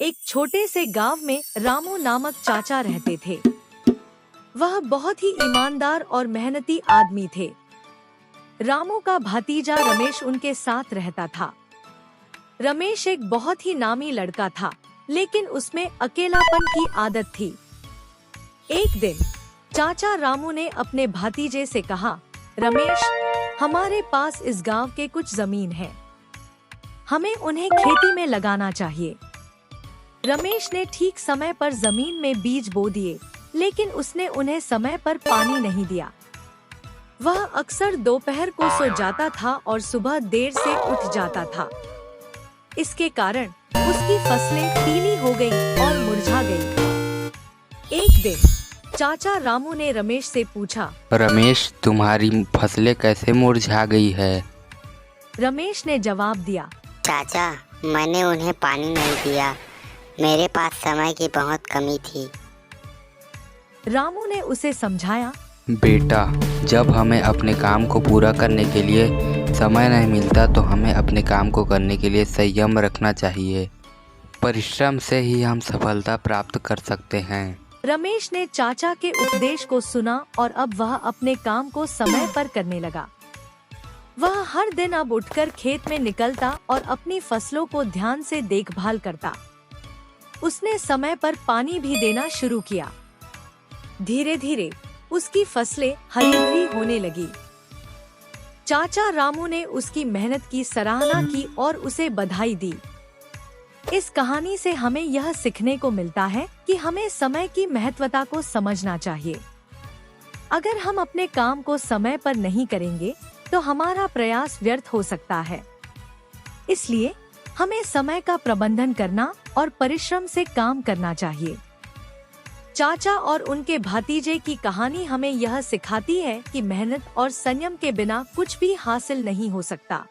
एक छोटे से गांव में रामू नामक चाचा रहते थे। वह बहुत ही ईमानदार और मेहनती आदमी थे। रामू का भतीजा रमेश उनके साथ रहता था। रमेश एक बहुत ही नामी लड़का था, लेकिन उसमें अकेलापन की आदत थी। एक दिन चाचा रामू ने अपने भतीजे से कहा, रमेश, हमारे पास इस गांव के कुछ जमीन है, हमें उन्हें खेती में लगाना चाहिए। रमेश ने ठीक समय पर जमीन में बीज बो दिए, लेकिन उसने उन्हें समय पर पानी नहीं दिया। वह अक्सर दोपहर को सो जाता था और सुबह देर से उठ जाता था। इसके कारण उसकी फसलें पीली हो गईं और मुरझा गईं। एक दिन चाचा रामू ने रमेश से पूछा, रमेश, तुम्हारी फसलें कैसे मुरझा गई है? रमेश ने जवाब दिया, चाचा, मैंने उन्हें पानी नहीं दिया, मेरे पास समय की बहुत कमी थी। रामू ने उसे समझाया, बेटा, जब हमें अपने काम को पूरा करने के लिए समय नहीं मिलता तो हमें अपने काम को करने के लिए संयम रखना चाहिए। परिश्रम से ही हम सफलता प्राप्त कर सकते हैं। रमेश ने चाचा के उपदेश को सुना और अब वह अपने काम को समय पर करने लगा। वह हर दिन अब उठकर खेत में निकलता और अपनी फसलों को ध्यान से देखभाल करता। उसने समय पर पानी भी देना शुरू किया। धीरे धीरे उसकी फसलें हरी भरी होने लगी। चाचा रामू ने उसकी मेहनत की सराहना की और उसे बधाई दी। इस कहानी से हमें यह सीखने को मिलता है कि हमें समय की महत्वता को समझना चाहिए। अगर हम अपने काम को समय पर नहीं करेंगे तो हमारा प्रयास व्यर्थ हो सकता है। इसलिए हमें समय का प्रबंधन करना और परिश्रम से काम करना चाहिए। चाचा और उनके भतीजे की कहानी हमें यह सिखाती है कि मेहनत और संयम के बिना कुछ भी हासिल नहीं हो सकता।